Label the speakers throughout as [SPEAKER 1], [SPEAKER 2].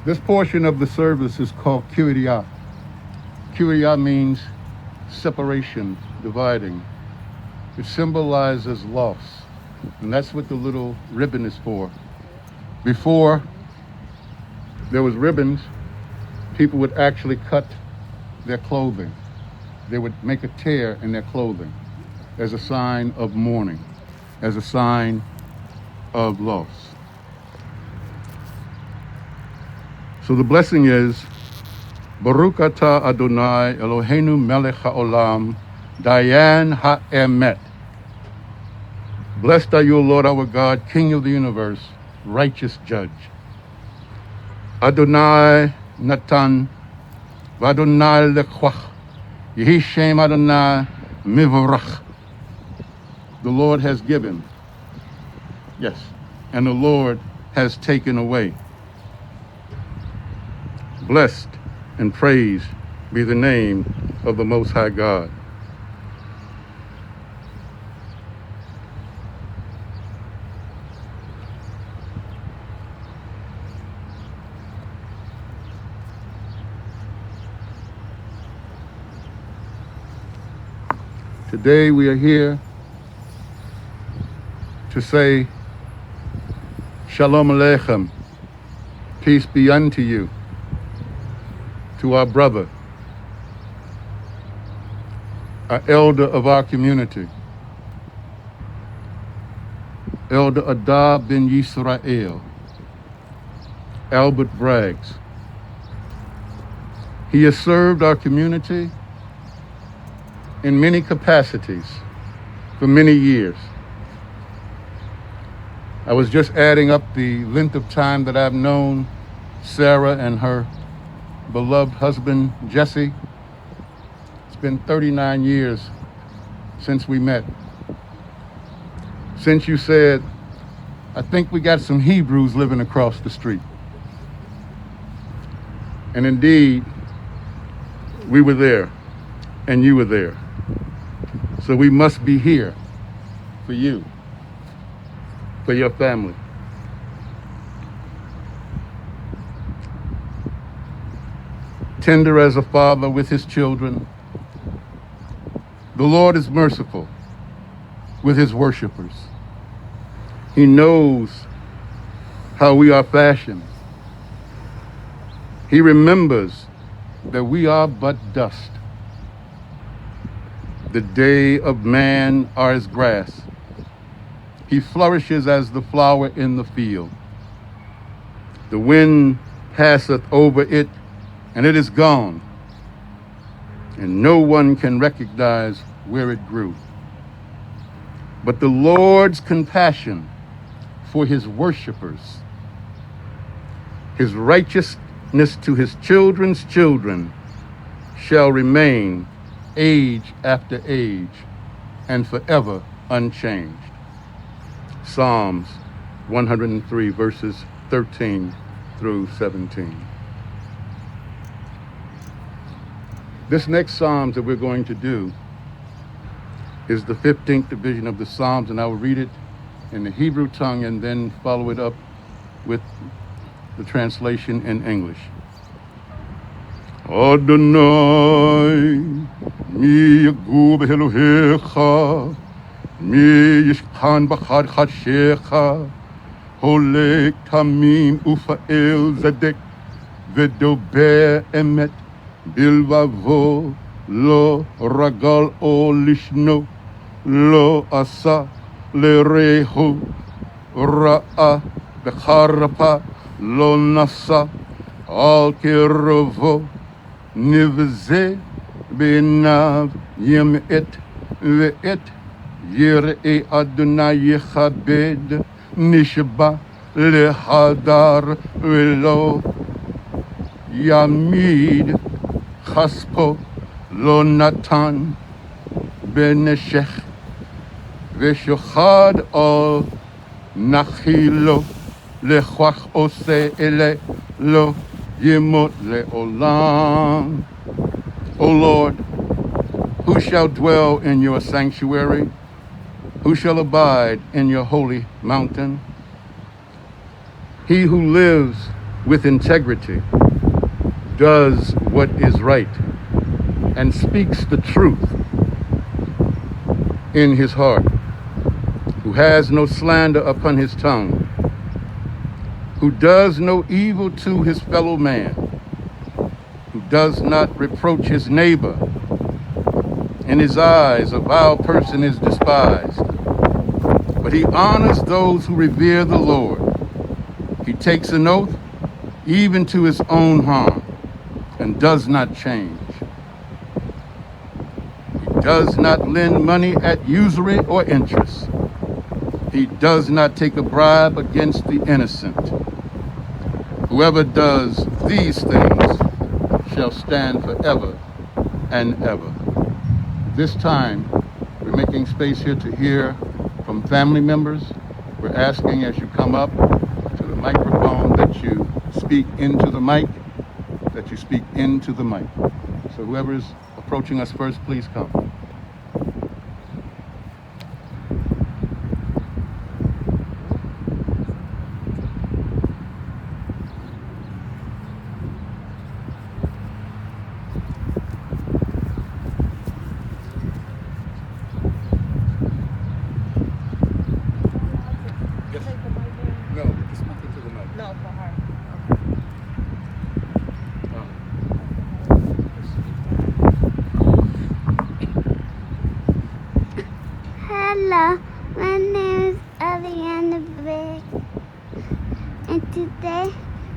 [SPEAKER 1] This portion of the service is called Kyria. Kyria means separation, dividing. It symbolizes loss, and that's what the little ribbon is for. Before there was ribbons, people would actually cut their clothing. They would make a tear in their clothing as a sign of mourning, as a sign of loss. So the blessing is, Baruch atah Adonai Eloheinu melech haolam, Dayan ha'emet. Blessed are you, O Lord our God, King of the universe, righteous judge. Adonai Natan, v'Adonai lekwach, Yehi Shem Adonai mivarach. The Lord has given, yes, and the Lord has taken away. Blessed and praised be the name of the Most High God. Today we are here to say, Shalom Aleichem, peace be unto you, to our brother, our elder of our community, Elder Adar ben Yisrael, Albert Braggs. He has served our community in many capacities for many years. I was just adding up the length of time that I've known Sarah and her beloved husband, Jesse. It's been 39 years since we met. Since you said, I think we got some Hebrews living across the street. And indeed, we were there, and you were there. So we must be here for you, for your family. Tender as a father with his children, the Lord is merciful with his worshipers. He knows how we are fashioned. He remembers that we are but dust. The day of man are as grass. He flourishes as the flower in the field. The wind passeth over it, and it is gone, and no one can recognize where it grew. But the Lord's compassion for his worshipers, his righteousness to his children's children, shall remain age after age and forever unchanged. Psalms 103, verses 13 through 17. This next Psalms that we're going to do is the 15th division of the Psalms, and I will read it in the Hebrew tongue and then follow it up with the translation in English. Adonai, mi yagu b'Elohecha, mi yishkan b'chad chadshecha, holek tamim ufa'el zadek, v'dober emet, bilvavo lo ragal o lishno, lo asa lereho, ra'a b'charapa, lo nasa, al kirovo, nivze benav yemet ve'et yirei Adonai yechabed nishba lehadar velo yamid chaspo lo natan beneshech veshochad al Nachilo lechwach ose ele lo yimot leolam. O Lord, who shall dwell in your sanctuary? Who shall abide in your holy mountain? He who lives with integrity, does what is right, and speaks the truth in his heart, who has no slander upon his tongue, who does no evil to his fellow man, who does not reproach his neighbor. In his eyes, a vile person is despised, but he honors those who revere the Lord. He takes an oath even to his own harm and does not change. He does not lend money at usury or interest. He does not take a bribe against the innocent. Whoever does these things shall stand forever and ever. This time, we're making space here to hear from family members. We're asking as you come up to the microphone that you speak into the mic, that you speak into the mic. So whoever is approaching us first, please come. No, just speak into the mic.
[SPEAKER 2] No, for her.
[SPEAKER 3] Hello, my name is Eliana Briggs, and today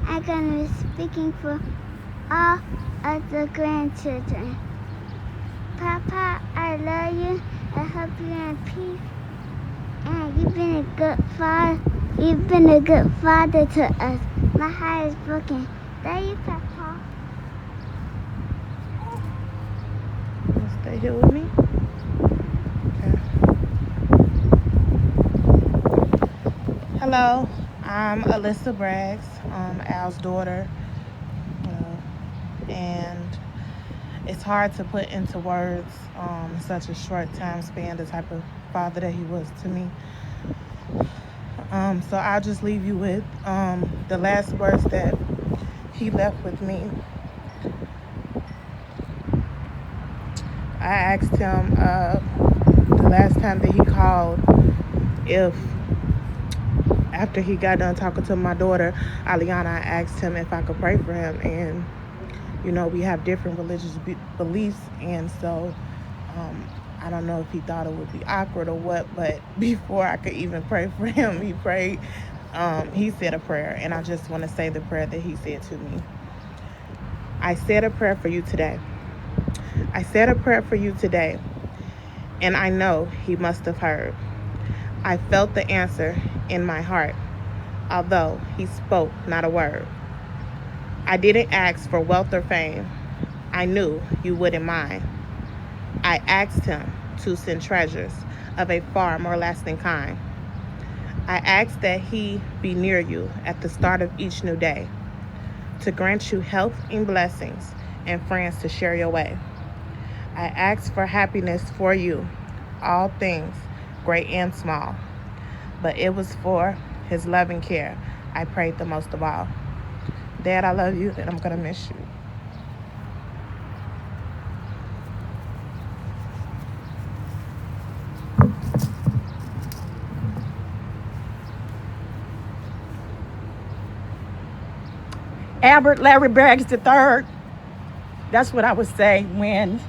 [SPEAKER 3] I'm going to be speaking for all of the grandchildren. Papa, I love you. I hope you're in peace. And you've been a good father. You've been a good father to us. My heart is broken. Love you, Papa.
[SPEAKER 2] Stay here with me. Hello, I'm Alyssa Braggs, Al's daughter, and it's hard to put into words in such a short time span the type of father that he was to me. So I'll just leave you with the last words that he left with me. I asked him the last time that he called if, after he got done talking to my daughter, Aliana, I asked him if I could pray for him. And, you know, we have different religious beliefs. And so I don't know if he thought it would be awkward or what, but before I could even pray for him, he prayed. He said a prayer. And I just want to say the prayer that he said to me. I said a prayer for you today. I said a prayer for you today. And I know he must have heard. I felt the answer in my heart, although he spoke not a word. I didn't ask for wealth or fame. I knew you wouldn't mind. I asked him to send treasures of a far more lasting kind. I asked that he be near you at the start of each new day, to grant you health and blessings and friends to share your way. I asked for happiness for you, all things, great and small. But it was for his loving care I prayed the most of all. Dad, I love you, and I'm going to miss you.
[SPEAKER 4] Albert Larry Braggs III. That's what I would say when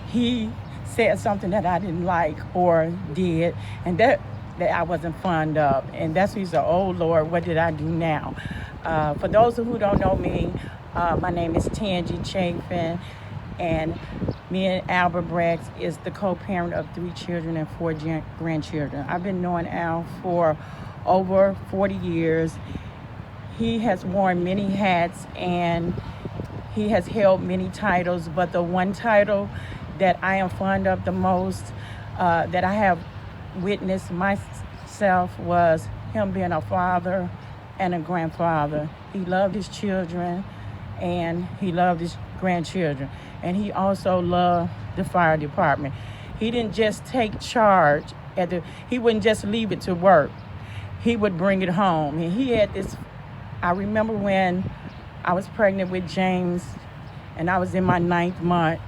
[SPEAKER 4] he said something that I didn't like or did, and that I wasn't fond of. And that's when he said, oh Lord, what did I do now? For those who don't know me, my name is Tangi Chafin, and me and Albert Braggs is the co-parent of 3 children and 4 grandchildren. I've been knowing Al for over 40 years. He has worn many hats and he has held many titles, but the one title that I am fond of the most, that I have witnessed myself, was him being a father and a grandfather. He loved his children and he loved his grandchildren. And he also loved the fire department. He didn't just take charge he wouldn't just leave it to work. He would bring it home. And he had this, I remember when I was pregnant with James and I was in my 9th month,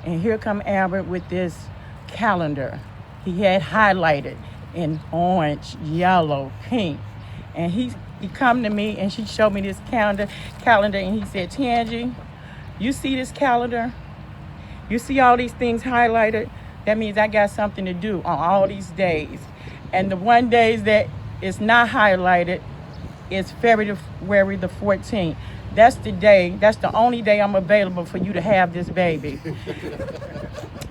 [SPEAKER 4] and here come Albert with this calendar. He had highlighted in orange, yellow, pink. And he come to me and she showed me this calendar and he said, Tangie, you see this calendar? You see all these things highlighted? That means I got something to do on all these days. And the one days that it's not highlighted is February the 14th. That's the only day I'm available for you to have this baby.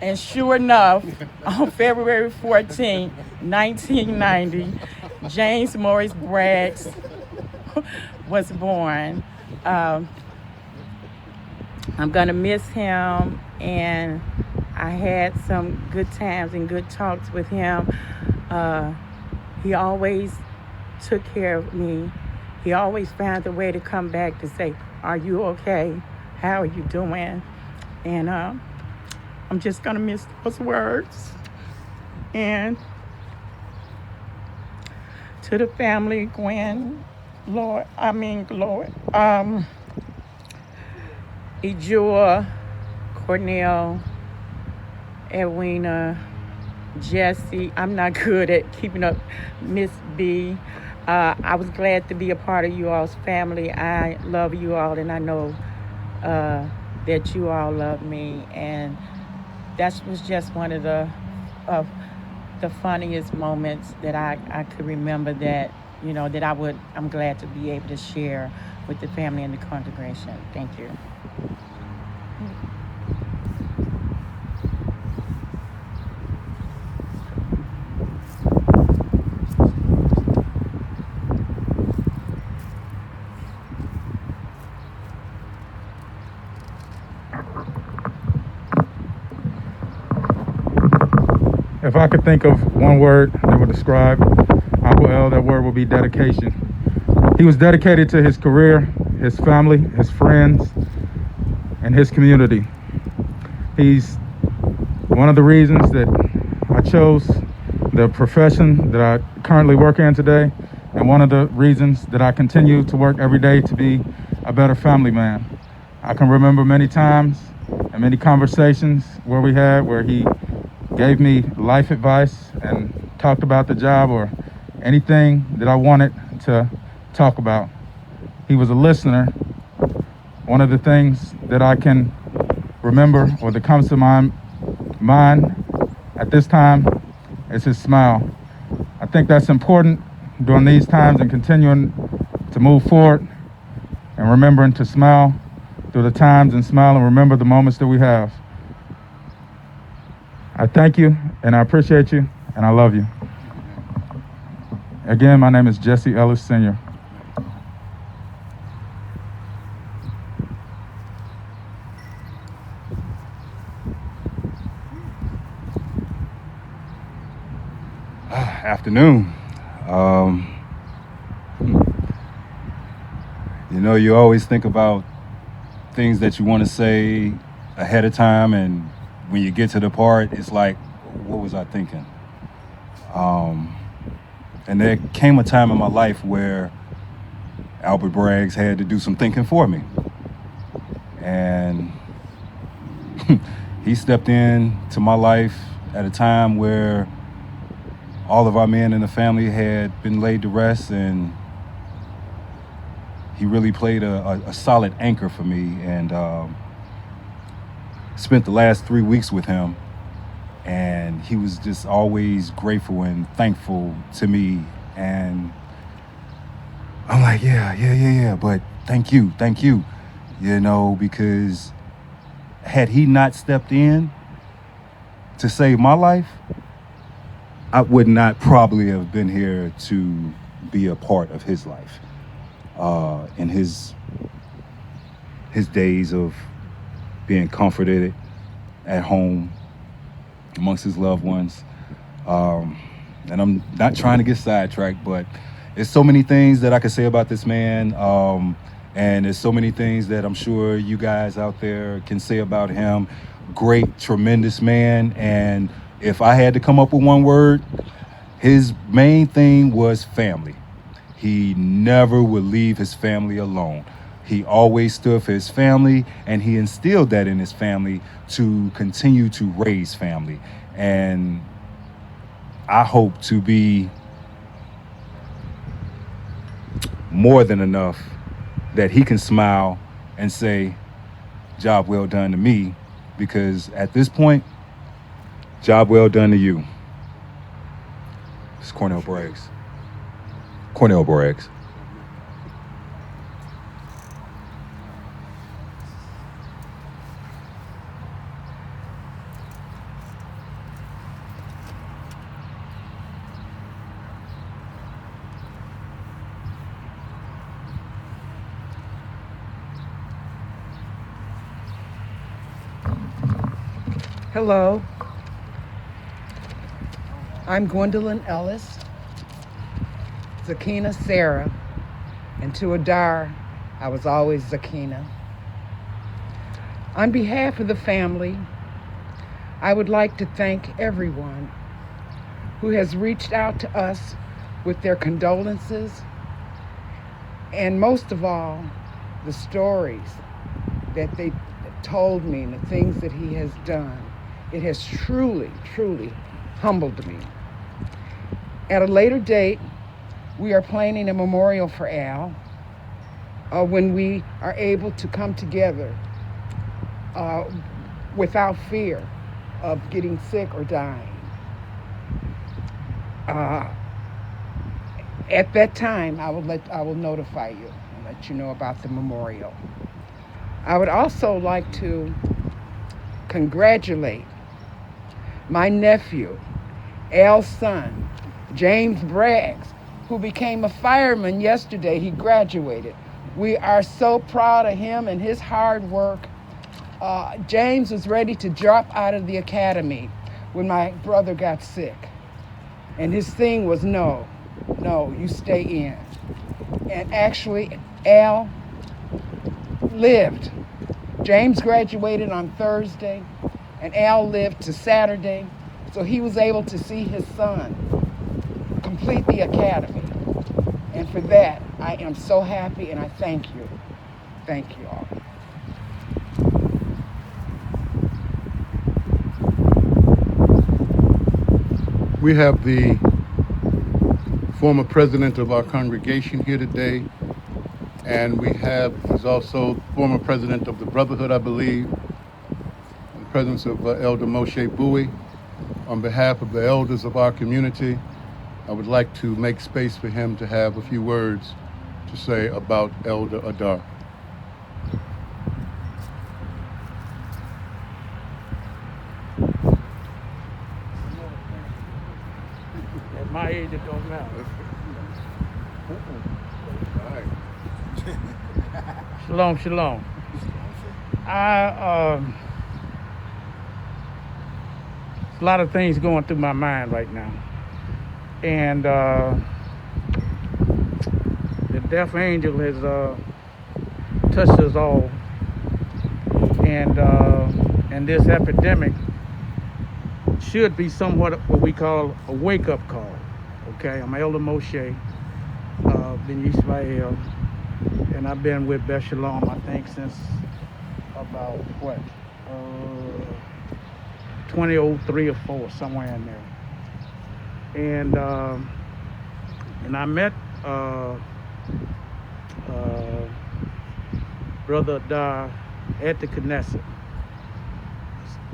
[SPEAKER 4] And sure enough, on February 14th, 1990, James Morris Braggs was born. I'm gonna miss him, and I had some good times and good talks with him. He always took care of me. He always found a way to come back to say, are you okay? How are you doing? And I'm just gonna miss those words. And to the family, Gwen, Ejua, Cornell, Edwina, Jesse. I'm not good at keeping up, Miss B. I was glad to be a part of you all's family. I love you all, and I know that you all love me. And that was just one of the funniest moments that I could remember that, I'm glad to be able to share with the family and the congregation. Thank you.
[SPEAKER 5] If I could think of one word that would describe Uncle L, that word would be dedication. He was dedicated to his career, his family, his friends, and his community. He's one of the reasons that I chose the profession that I currently work in today, and one of the reasons that I continue to work every day to be a better family man. I can remember many times and many conversations where he gave me life advice and talked about the job or anything that I wanted to talk about. He was a listener. One of the things that I can remember or that comes to my mind at this time is his smile. I think that's important during these times and continuing to move forward and remembering to smile through the times and smile and remember the moments that we have. I thank you and I appreciate you and I love you. Again, my name is Jesse Ellis Sr.
[SPEAKER 6] Afternoon. You always think about things that you want to say ahead of time, and when you get to the part, it's like, what was I thinking? And there came a time in my life where Albert Braggs had to do some thinking for me. And he stepped into my life at a time where all of our men in the family had been laid to rest, and he really played a solid anchor for me, and spent the last 3 weeks with him, and he was just always grateful and thankful to me. And I'm like, yeah, but thank you, because had he not stepped in to save my life, I would not probably have been here to be a part of his life, in his days of being comforted at home amongst his loved ones. And I'm not trying to get sidetracked, but There's so many things that I could say about this man, and there's so many things that I'm sure you guys out there can say about him. Great, tremendous man, and if I had to come up with one word, his main thing was family. He never would leave his family alone. He always stood for his family, and he instilled that in his family to continue to raise family. And I hope to be more than enough that he can smile and say, job well done to me, because at this point, job well done to you. It's Cornell Braggs. Cornell Braggs.
[SPEAKER 7] Hello, I'm Gwendolyn Ellis, Zakina Sarah, and to Adar, I was always Zakina. On behalf of the family, I would like to thank everyone who has reached out to us with their condolences, and most of all, the stories that they told me and the things that he has done. It has truly, truly humbled me. At a later date, we are planning a memorial for Al when we are able to come together without fear of getting sick or dying. At that time, I will notify you and let you know about the memorial. I would also like to congratulate my nephew, Al's son, James Braggs, who became a fireman yesterday. He graduated. We are so proud of him and his hard work. James was ready to drop out of the academy when my brother got sick. And his thing was, no, you stay in. And actually, Al lived. James graduated on Thursday, and Al lived to Saturday, so he was able to see his son complete the academy. And for that, I am so happy, and I thank you. Thank you all.
[SPEAKER 1] We have the former president of our congregation here today, and he's also former president of the Brotherhood, I believe, in the presence of Elder Moshe Bowie. On behalf of the elders of our community, I would like to make space for him to have a few words to say about Elder Adar.
[SPEAKER 8] At my age, it don't matter. Shalom, shalom. There's a lot of things going through my mind right now. And the death angel has touched us all. And this epidemic should be somewhat what we call a wake-up call. Okay, I'm Elder Moshe Ben Yisrael, and I've been with Beth Shalom, I think, since about 2003 or 4, somewhere in there. And I met Brother Adar at the Knesset.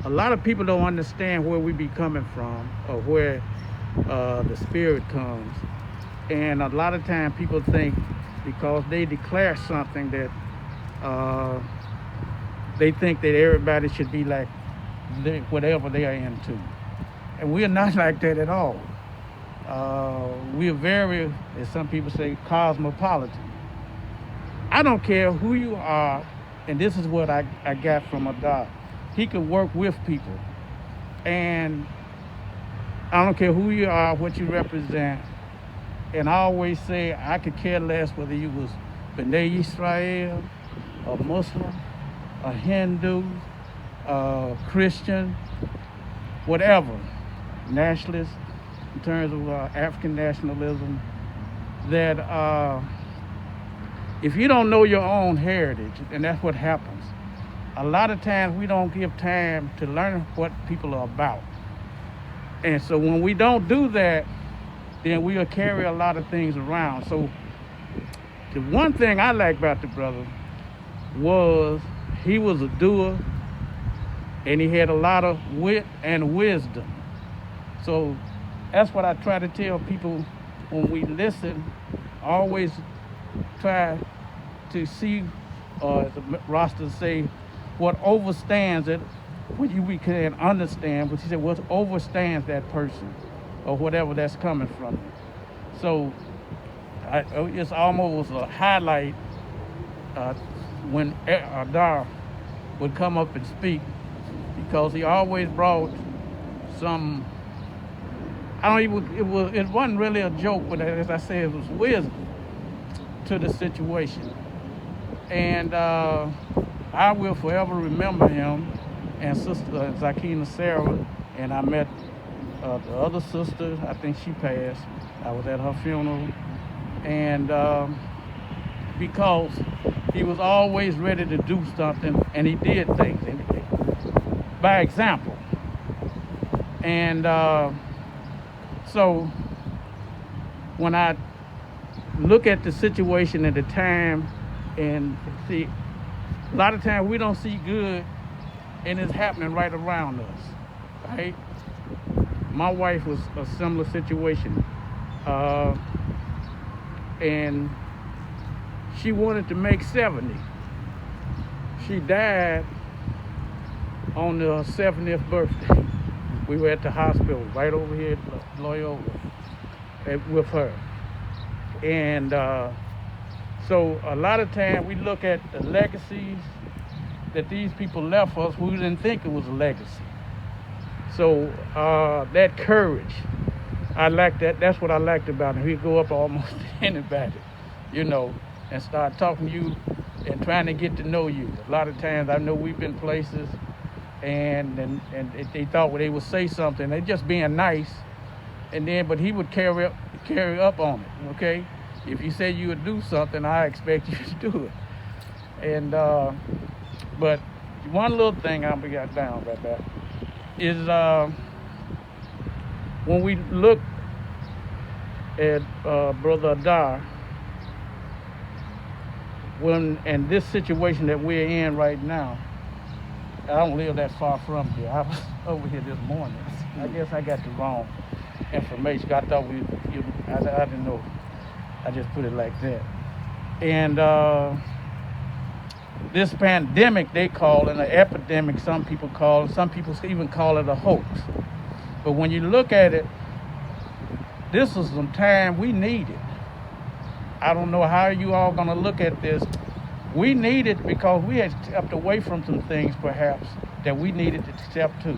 [SPEAKER 8] A lot of people don't understand where we be coming from or where the spirit comes. And a lot of times people think because they declare something that they think that everybody should be like whatever they are into. And we are not like that at all. We are very, as some people say, cosmopolitan. I don't care who you are, and this is what I got from Adar. He can work with people. And I don't care who you are, what you represent. And I always say I could care less whether you was B'nai Israel, a Muslim, a Hindu, a Christian, whatever, nationalist, in terms of African nationalism, that if you don't know your own heritage, and that's what happens, a lot of times we don't give time to learn what people are about. And so when we don't do that, then we'll carry a lot of things around. So the one thing I like about the brother was he was a doer, and he had a lot of wit and wisdom. So that's what I try to tell people when we listen. Always try to see, as the Rasta say, what overstands it, what we can understand, but he said what overstands that person or whatever that's coming from it. So it's almost a highlight when Adar would come up and speak, because he always brought some, it wasn't really a joke, but as I said, it was wisdom to the situation. And I will forever remember him and Sister Zakina Sarah, and I met the other sister, I think she passed. I was at her funeral. And because he was always ready to do something, and he did things by example. And so when I look at the situation at the time and see, a lot of times we don't see good, and it's happening right around us, right? My wife was a similar situation, and she wanted to make 70. She died on her 70th birthday. We were at the hospital right over here at Loyola with her. And so a lot of times we look at the legacies that these people left us, we didn't think it was a legacy. So that courage, I like that. That's what I liked about him. He'd go up almost to anybody, you know, and start talking to you and trying to get to know you. A lot of times I know we've been places and they thought, well, they would say something. They just being nice, and then, but he would carry up on it, okay? If you say you would do something, I expect you to do it. And, but one little thing I got down right back is when we look at Brother Adar, and this situation that we're in right now, I don't live that far from here. I was over here this morning. I guess I got the wrong information. I thought I didn't know. I just put it like that. And this pandemic they call it an epidemic, some people call it, some people even call it a hoax. But when you look at it, this is some time we needed. I don't know how you all gonna look at this. We need it because we had stepped away from some things perhaps that we needed to step to.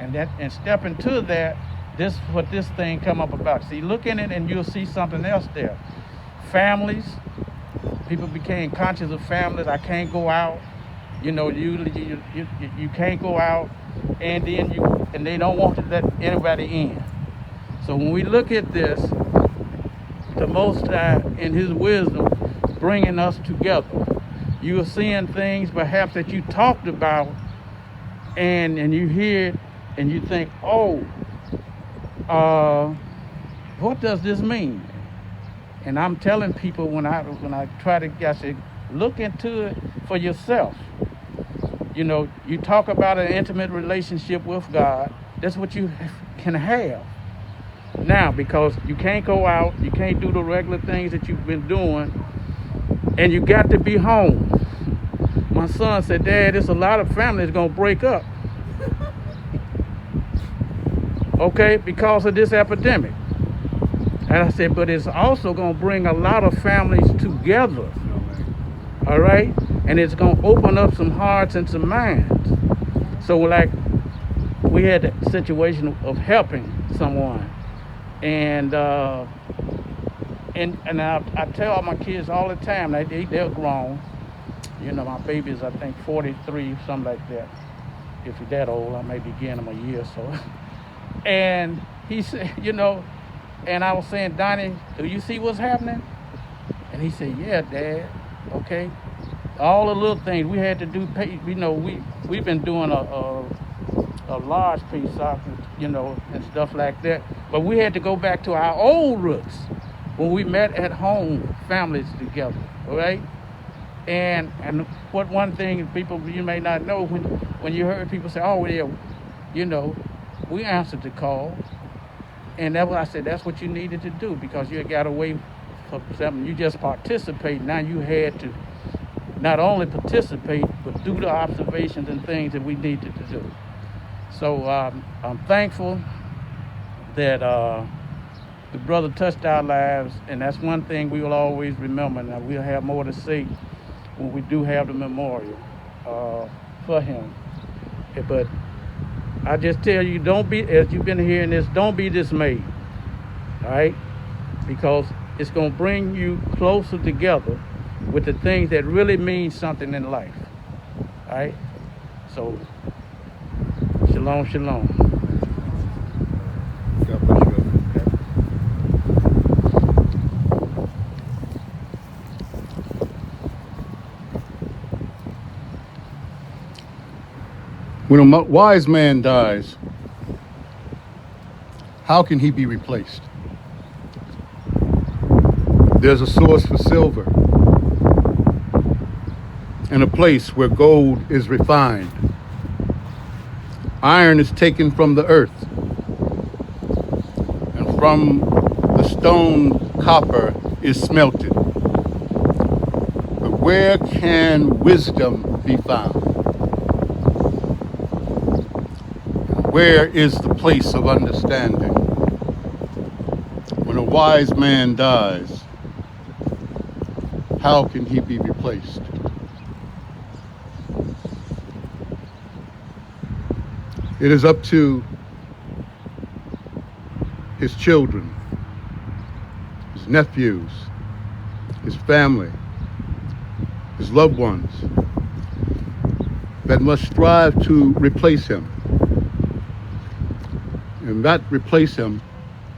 [SPEAKER 8] And stepping to that, this is what this thing come up about. See, look in it and you'll see something else there. Families, people became conscious of families. I can't go out. You know, you can't go out, and then they don't want to let anybody in. So when we look at this, the Most High in His wisdom bringing us together. You are seeing things perhaps that you talked about, and you hear it, and you think, oh, what does this mean? And I'm telling people when I try to, I say, look into it for yourself. You know, you talk about an intimate relationship with God. That's what you can have now, because you can't go out, you can't do the regular things that you've been doing, and you got to be home. My son said, Dad, there's a lot of families gonna break up. Okay, because of this epidemic. And I said, but it's also gonna bring a lot of families together. All right? And it's gonna open up some hearts and some minds. So like, we had a situation of helping someone. And and I tell all my kids all the time, they're grown. You know, my baby is, I think, 43, something like that. If he's that old, I may be getting him a year or so. And he said, you know, and I was saying, Donnie, do you see what's happening? And he said, yeah, Dad, okay. All the little things we had to do, you know, we've been doing a large piece of, you know, and stuff like that. But we had to go back to our old roots when we met at home, families together, all right? And what one thing people, you may not know, when you heard people say, oh, yeah, you know, we answered the call. And that's what I said, that's what you needed to do, because you got away from something. You just participate. Now you had to not only participate, but do the observations and things that we needed to do. So I'm thankful that the brother touched our lives, and that's one thing we will always remember. Now we'll have more to say when we do have the memorial for him. But I just tell you, don't be, as you've been hearing this, don't be dismayed, all right? Because it's going to bring you closer together with the things that really mean something in life, all right? So, shalom, shalom.
[SPEAKER 1] God bless you. When a wise man dies, how can he be replaced? There's a source for silver and a place where gold is refined. Iron is taken from the earth, and from the stone copper is smelted. But where can wisdom be found? Where is the place of understanding? When a wise man dies, how can he be replaced? It is up to his children, his nephews, his family, his loved ones that must strive to replace him. And not replace him,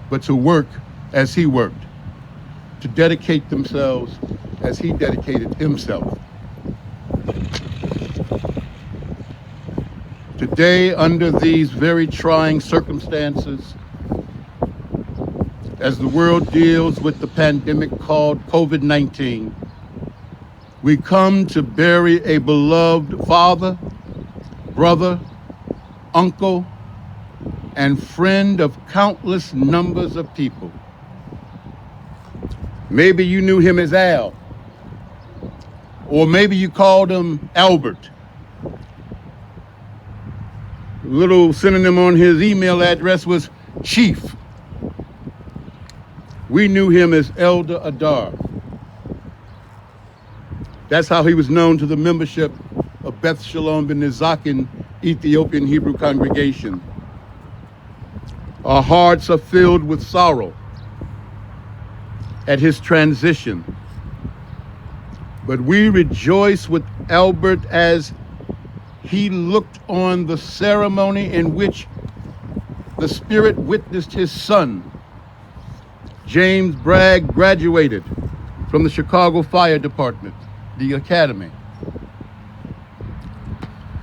[SPEAKER 1] but to work as he worked, to dedicate themselves as he dedicated himself. Today, under these very trying circumstances, as the world deals with the pandemic called COVID-19, we come to bury a beloved father, brother, uncle, and friend of countless numbers of people. Maybe you knew him as Al, or maybe you called him Albert. The little synonym on his email address was Chief. We knew him as Elder Adar. That's how he was known to the membership of Beth Shalom Ben Nizakin Ethiopian Hebrew congregation. Our hearts are filled with sorrow at his transition, but we rejoice with Albert as he looked on the ceremony in which the Spirit witnessed his son, James Bragg, graduated from the Chicago Fire Department, the Academy.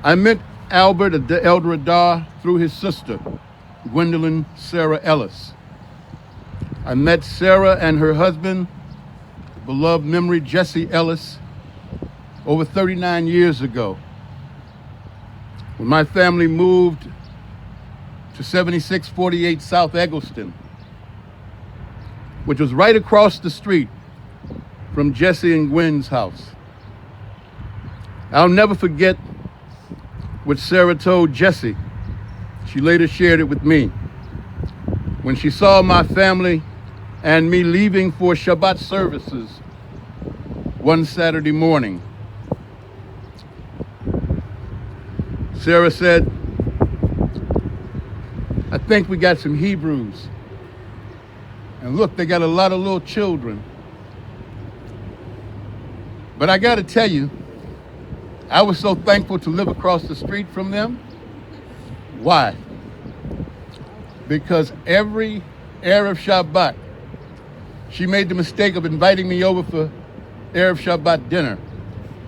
[SPEAKER 1] I met Albert, the Elder Adar, through his sister, Gwendolyn Sarah Ellis. I met Sarah and her husband, beloved memory Jesse Ellis, over 39 years ago, when my family moved to 7648 South Eggleston, which was right across the street from Jesse and Gwen's house. I'll never forget what Sarah told Jesse. She later shared it with me. When she saw my family and me leaving for Shabbat services one Saturday morning, Sarah said, "I think we got some Hebrews And look, they got a lot of little children. But I got to tell you, I was so thankful to live across the street from them. Why? Because every Erev Shabbat, she made the mistake of inviting me over for Erev Shabbat dinner.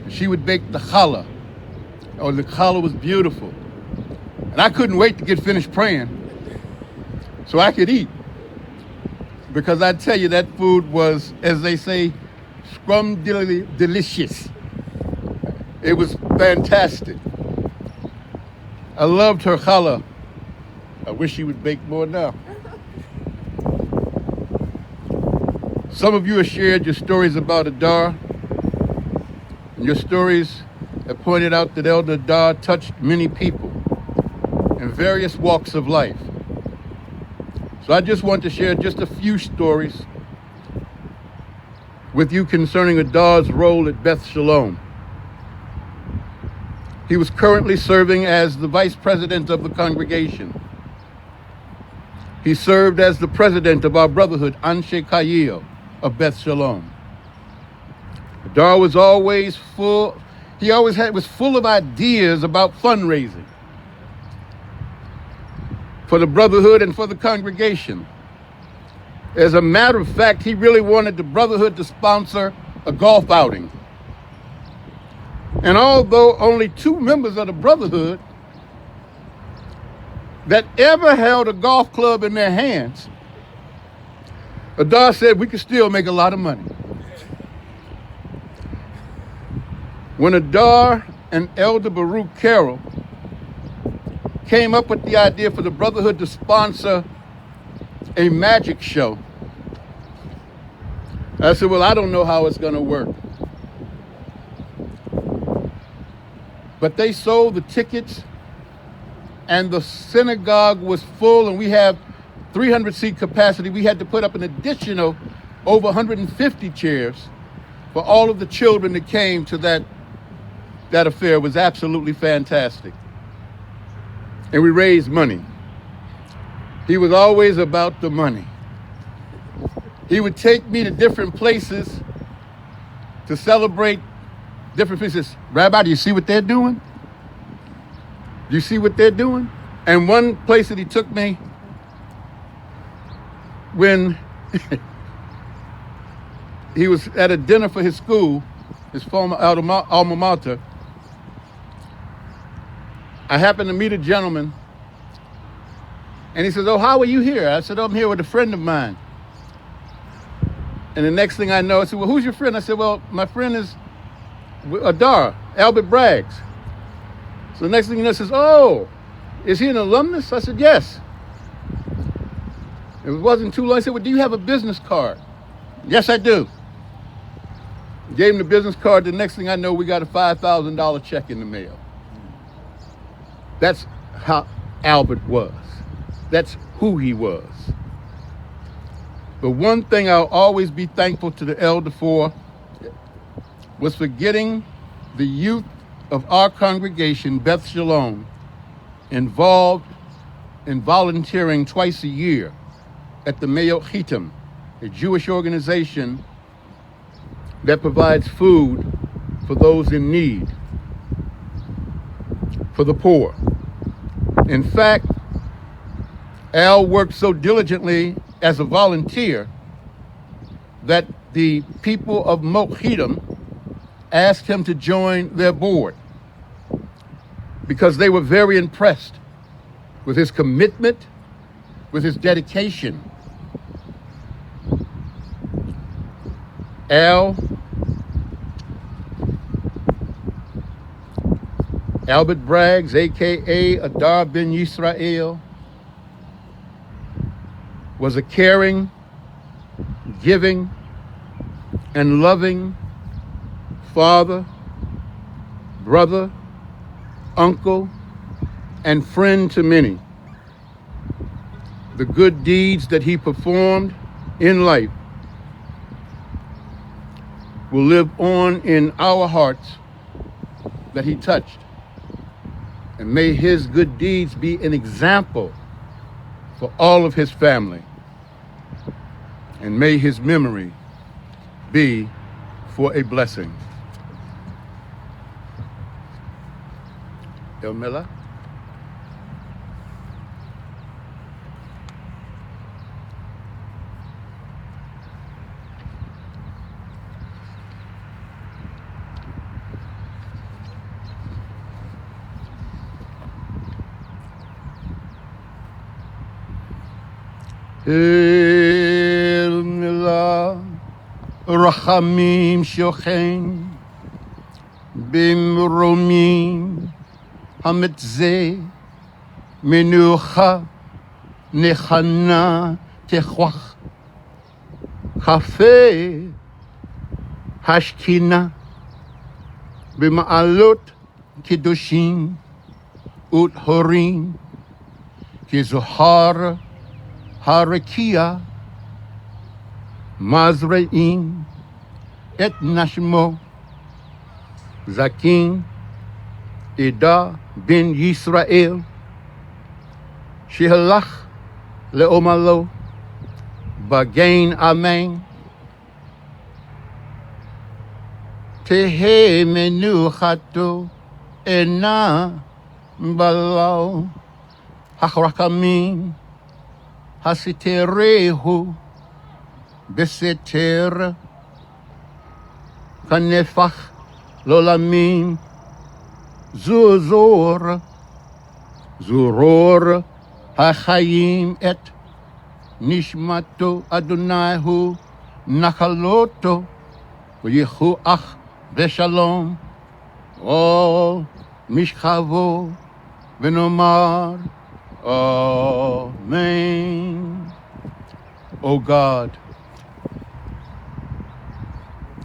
[SPEAKER 1] She would bake the challah. Oh, the challah was beautiful. And I couldn't wait to get finished praying so I could eat. Because I tell you, that food was, as they say, delicious. It was fantastic. I loved her challah. I wish she would bake more now. Some of you have shared your stories about Adar. And your stories have pointed out that Elder Adar touched many people in various walks of life. So I just want to share just a few stories with you concerning Adar's role at Beth Shalom. He was currently serving as the vice president of the congregation. He served as the president of our brotherhood, Anshe Kayil of Beth Shalom. Adar was always full, was full of ideas about fundraising for the brotherhood and for the congregation. As a matter of fact, he really wanted the brotherhood to sponsor a golf outing. And although only 2 members of the brotherhood that ever held a golf club in their hands, Adar said we could still make a lot of money. When Adar and Elder Baruch Carroll came up with the idea for the brotherhood to sponsor a magic show, I said, well, I don't know how it's going to work. But they sold the tickets and the synagogue was full, and we have 300-seat capacity. We had to put up an additional over 150 chairs for all of the children that came to that affair. It was absolutely fantastic. And we raised money. He was always about the money. He would take me to different places to celebrate different places. Rabbi, do you see what they're doing? Do you see what they're doing? And one place that he took me, when he was at a dinner for his school, his former alma mater, I happened to meet a gentleman, and he says, oh, how are you here? I said, oh, I'm here with a friend of mine. And the next thing I know, I said, well, who's your friend? I said, well, my friend is Adar, Albert Braggs. So the next thing you know, he says, oh, is he an alumnus? I said, yes. It wasn't too long. I said, well, do you have a business card? Yes, I do. Gave him the business card. The next thing I know, we got a $5,000 check in the mail. That's how Albert was. That's who he was. The one thing I'll always be thankful to the elder for was for getting the youth of our congregation, Beth Shalom, involved in volunteering twice a year at the Mayot Chitim, a Jewish organization that provides food for those in need, for the poor. In fact, Al worked so diligently as a volunteer that the people of Mochidim asked him to join their board because they were very impressed with his commitment, with his dedication. Albert Braggs, aka Adar ben Yisrael, was a caring, giving, and loving father, brother, uncle, and friend to many. The good deeds that he performed in life will live on in our hearts that he touched. And may his good deeds be an example for all of his family. and may his memory be for a blessing. El Miller. El Miller Rachamim Shochen Bimromim Hametze Menucha Nechana Techwach Kafe Hashkina Bima'alot Kedoshim Ut Horim Kizohar Harakia Mazreim Et Nashmo Zakin Ida bin Yisrael Shehalach Leomalo Bagain Amen Tehe Menuchato Ena Balau Hachrakamim Hasiterehu Beseter Kanefach Lolamim Zuzor Zuror Hachayim Et Nishmato Adonaihu Nachaloto Yehuach Beshalom O Mishchavo Venomar Amen. O God,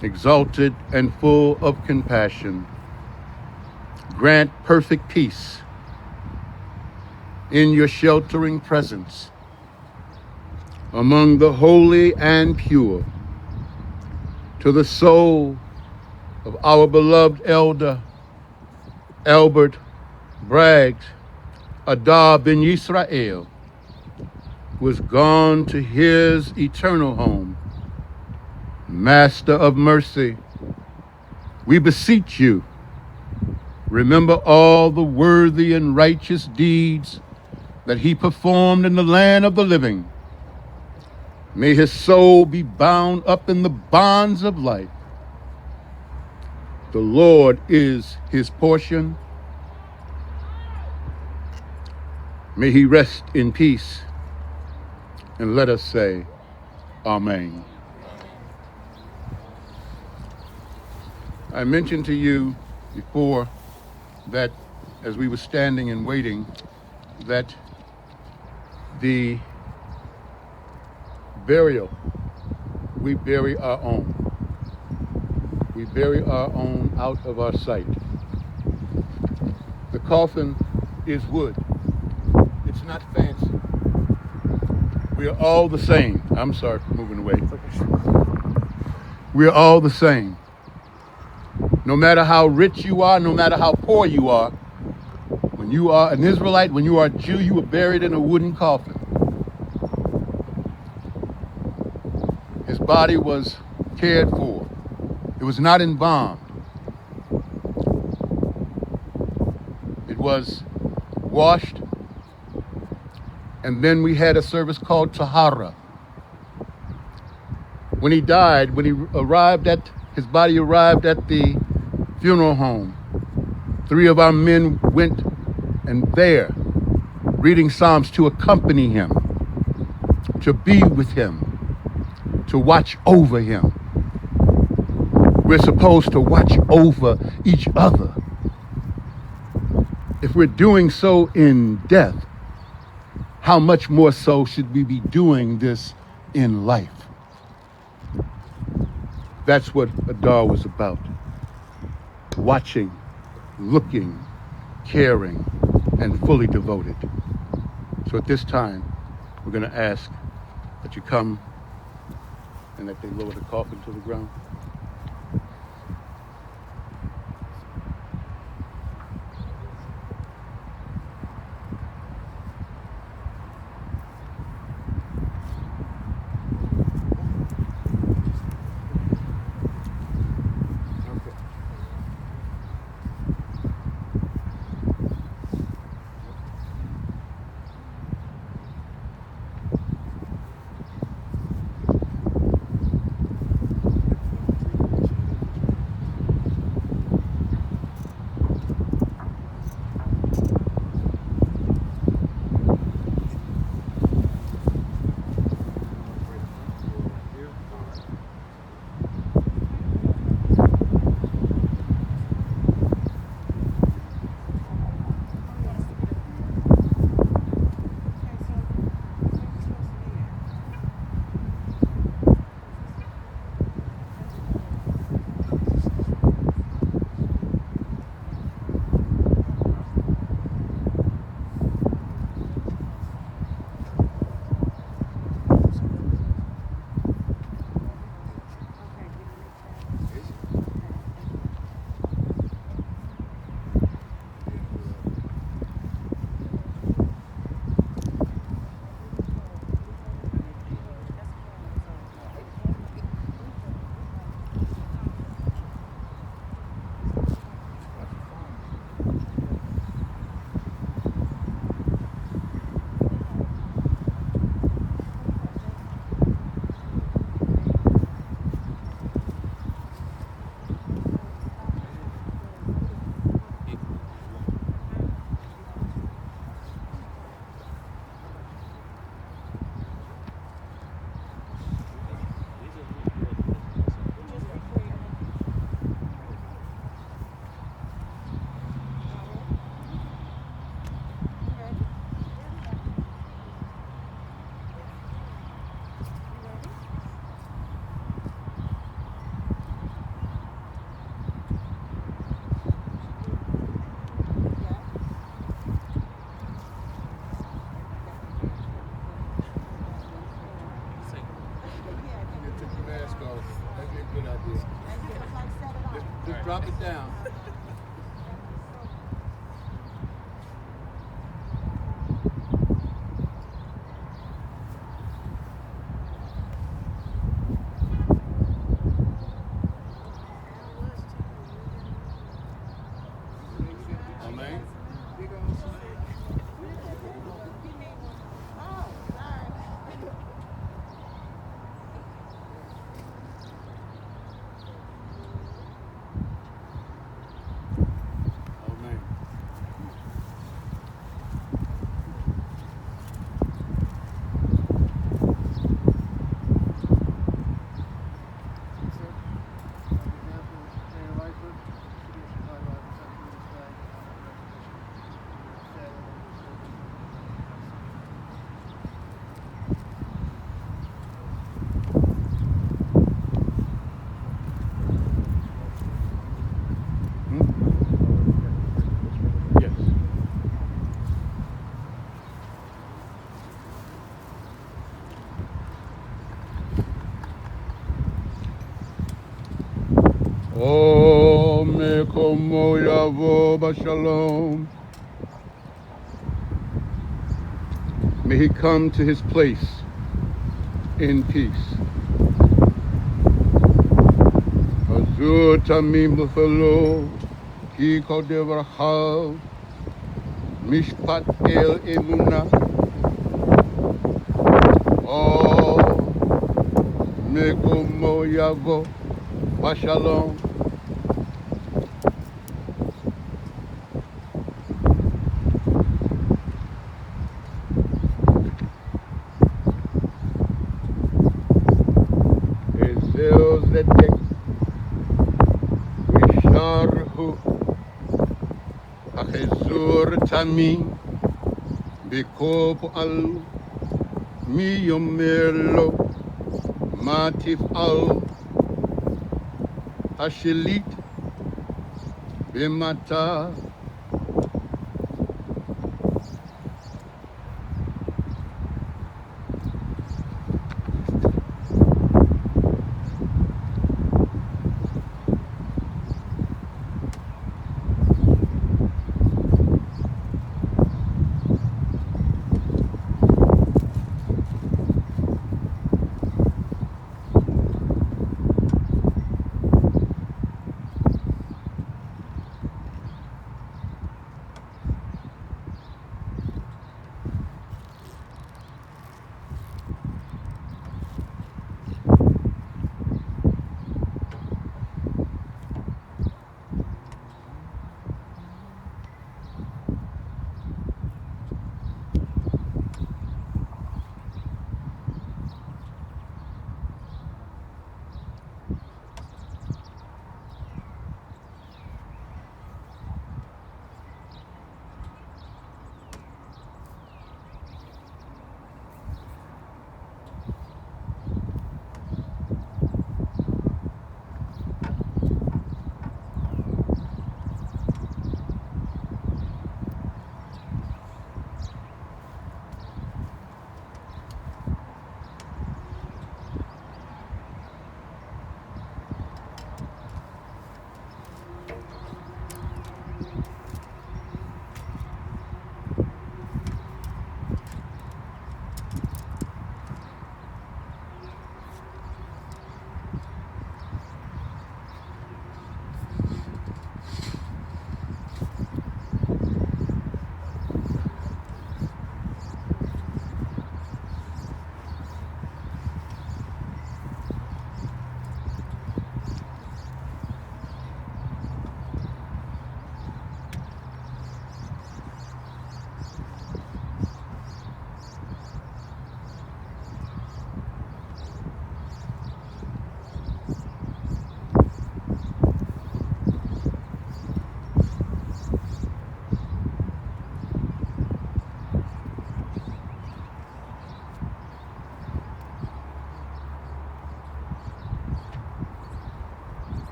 [SPEAKER 1] exalted and full of compassion, grant perfect peace in your sheltering presence among the holy and pure to the soul of our beloved elder, Albert Braggs Adar ben Yisrael, was gone to his eternal home. Master of mercy, we beseech you, remember all the worthy and righteous deeds that he performed in the land of the living. May his soul be bound up in the bonds of life. The Lord is his portion. May he rest in peace, and let us say, Amen. I mentioned to you before that as we were standing and waiting, that the burial, we bury our own. We bury our own out of our sight. The coffin is wood. It's not fancy. We are all the same. I'm sorry for moving away. We are all the same. No matter how rich you are, no matter how poor you are, when you are an Israelite, when you are a Jew, you were buried in a wooden coffin. His body was cared for. It was not embalmed. It was washed. And then we had a service called Tahara. When he died, when he arrived at, his body arrived at the funeral home, 3 of our men went and there, reading Psalms to accompany him, to be with him, to watch over him. We're supposed to watch over each other. If we're doing so in death, how much more so should we be doing this in life? That's what Adar was about. Watching, looking, caring, and fully devoted. So at this time, we're going to ask that you come and that they lower the coffin to the ground. Drop it down. Amen. Amen. Yes. Oh, me como yavo shalom. May he come to his place in peace. Azur tamim buffalo, ki kodevrachal, mishpat el emuna. Oh, me como yavo shalom. Ezel zedek, misharhu, achezur tamim, bikob al, mi yomerlo, matif al, hashilit, bimata.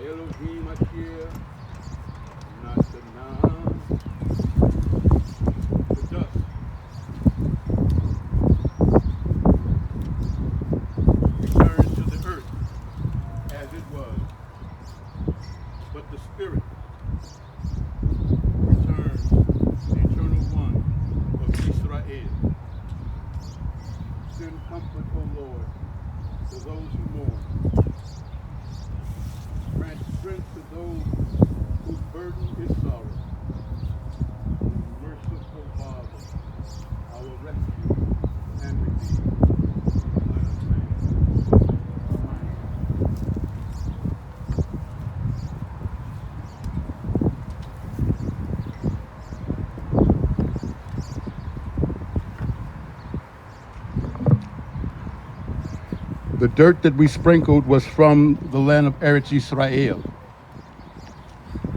[SPEAKER 1] Elohim Akir, Natanam, the dust. Returns to the earth as it was. But the spirit returns to the eternal one of Israel. Send comfort, O Lord, to those who mourn. Grant strength to those whose burden is sorrow. Merciful Father, our refuge and redeemer. Let us sing. The dirt that we sprinkled was from the land of Eretz Israel.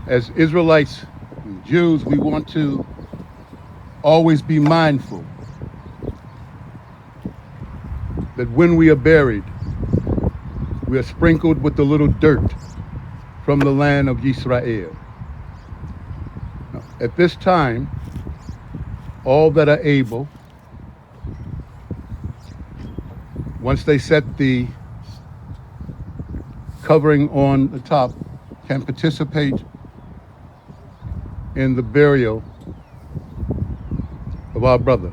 [SPEAKER 1] As Israelites, Jews, we want to always be mindful that when we are buried, we are sprinkled with the little dirt from the land of Israel. Now, at this time, all that are able, once they set the covering on the top, can participate in the burial of our brother.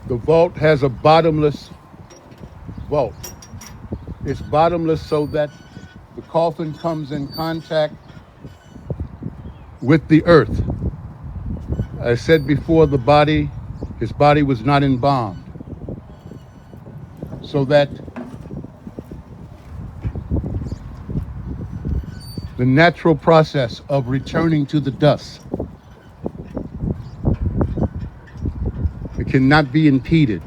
[SPEAKER 1] The vault has a bottomless vault. It's bottomless so that the coffin comes in contact with the earth. I said before, his body was not embalmed, so that the natural process of returning to the dust, it cannot be impeded.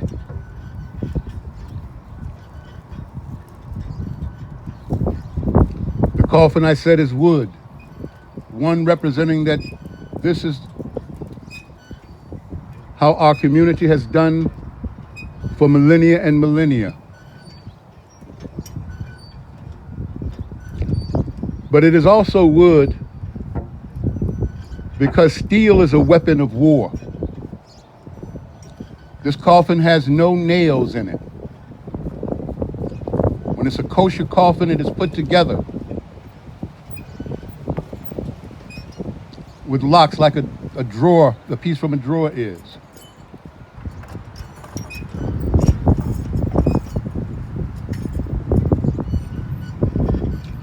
[SPEAKER 1] The coffin, I said, is wood, one representing that this is how our community has done for millennia and millennia. But it is also wood because steel is a weapon of war. This coffin has no nails in it. When it's a kosher coffin, it is put together with locks like a drawer, the piece from a drawer is.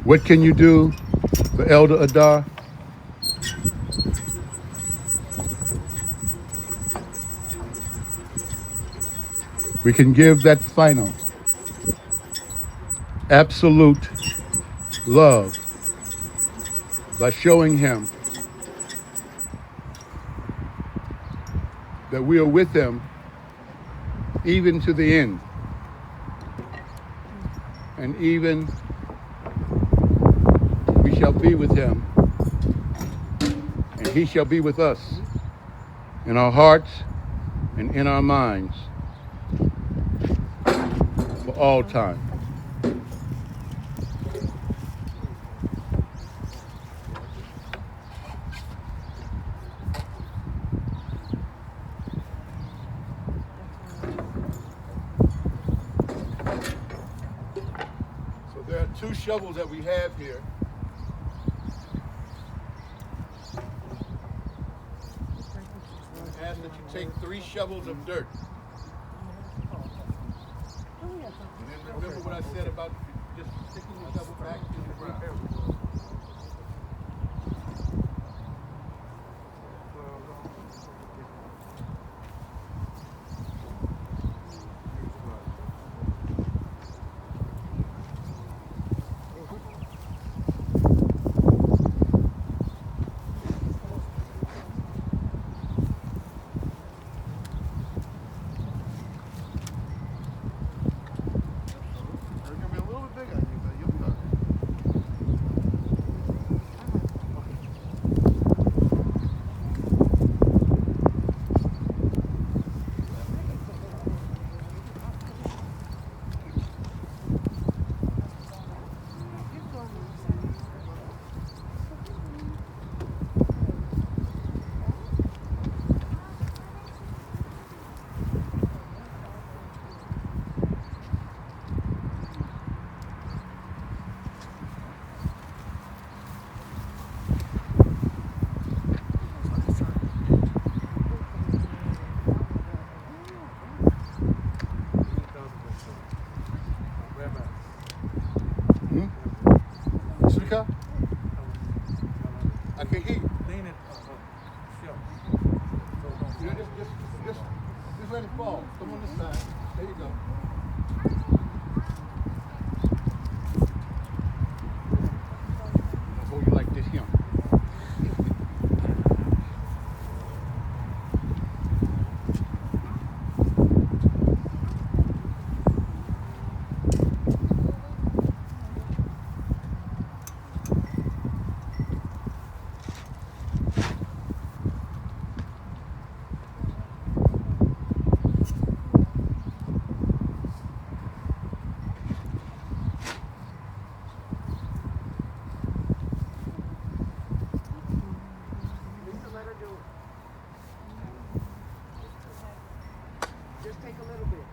[SPEAKER 1] What can you do for Elder Adar? We can give that final, absolute love by showing him that we are with him even to the end. And even we shall be with him, and he shall be with us in our hearts and in our minds for all time. So there are two shovels that we have here. I ask that you take 3 shovels of dirt. And then remember what I said about just sticking the shovel back in the ground. It's gonna be a little bit bigger, but you'll be all right. Speaker? I can hear you. Just let it fall. Come on this side. There you go. I'll hold you like this here.
[SPEAKER 7] Just take a little bit.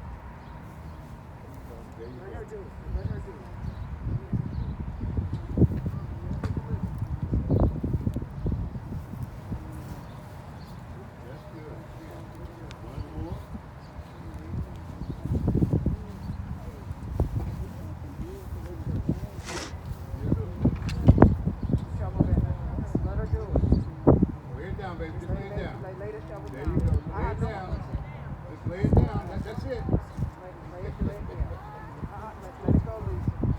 [SPEAKER 7] Let her do it. Let her do it.
[SPEAKER 1] That's good. One more.
[SPEAKER 7] Shovel it. Let her do it.
[SPEAKER 1] Lay it down, baby. Just lay it down.
[SPEAKER 7] Lay the shovel
[SPEAKER 1] There
[SPEAKER 7] down.
[SPEAKER 1] you go. Lay it down. Just lay it down. That's it.
[SPEAKER 7] Lay it down. Let it go, Lisa.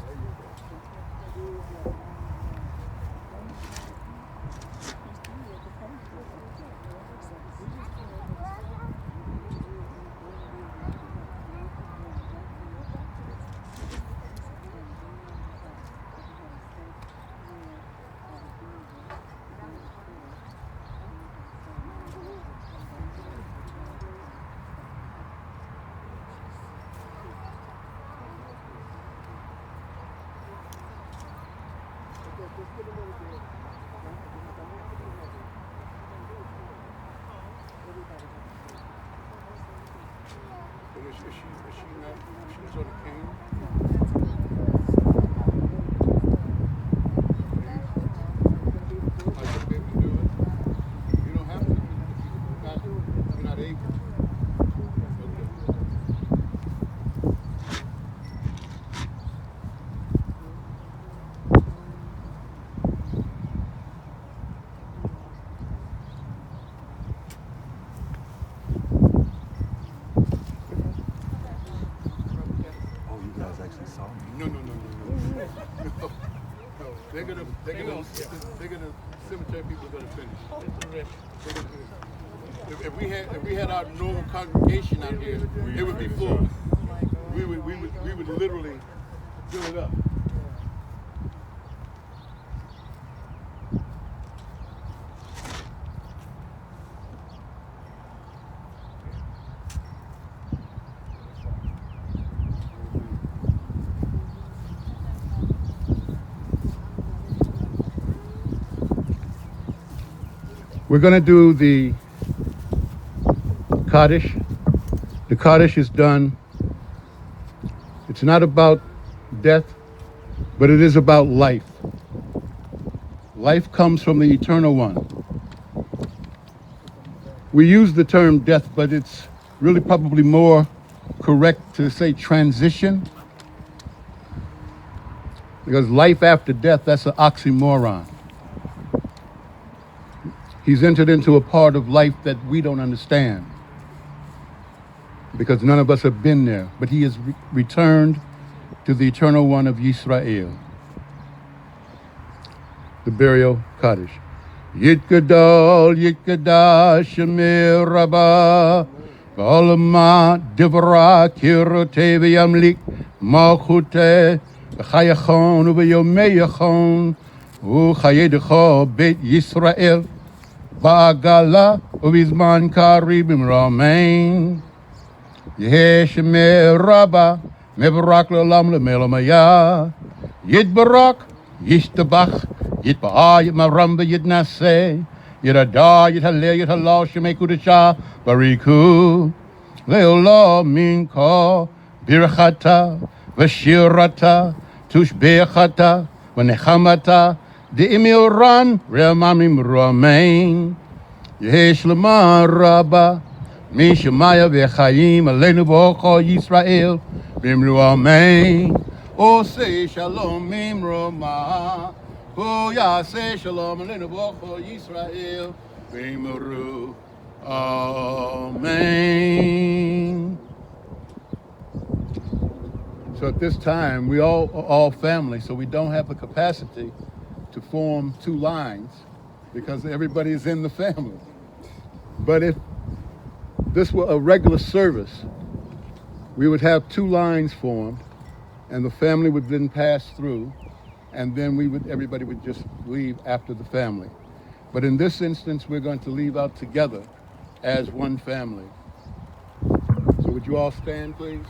[SPEAKER 1] She's on the cane. I should be able to do it. You don't have to. You're not able.
[SPEAKER 6] Oh, you guys actually saw me.
[SPEAKER 1] No. They're gonna cemetery people are gonna finish. If we had our normal congregation out here, it would be full. We would literally fill it up. We're going to do the Kaddish. The Kaddish is done. It's not about death, but it is about life. Life comes from the Eternal One. We use the term death, but it's really probably more correct to say transition. Because life after death, that's an oxymoron. He's entered into a part of life that we don't understand because none of us have been there. But he has returned to the Eternal One of Yisrael. The burial Kaddish. Yit Gadol, Yit Gadash, Shemir Rabbah, V'olama Divra Kirote V'yamlik Malchute V'chayachon V'yomeyachon V'chayedecho Beit Yisrael Ba'agala Uvizman Karibim Ramein Yesh Meraba Mebarak L'olam L'melamaya Yid Barak Yishtabach Yid Ba'a Yid Maramba Yid Naseh Yid Adar Yid Halel Yid Halal Shemeku Desha Bariku Leolah Minka Birchata V'shirata Tushbechata V'nechamata De'imil ran, Re'amamim Romain, Yehesh Lema Rabba, Mishemaya Ve'chaim, Aleinu V'Ocho Yisrael, Bimru Amen. O say Shalom Mimroma, O Yaseh Shalom Aleinu V'Ocho Yisrael, Bimru Amen. So at this time, we all family, so we don't have the capacity to form two lines because everybody is in the family. But if this were a regular service, we would have two lines formed, and the family would then pass through, and then everybody would just leave after the family. But in this instance, we're going to leave out together as one family. So would you all stand, please?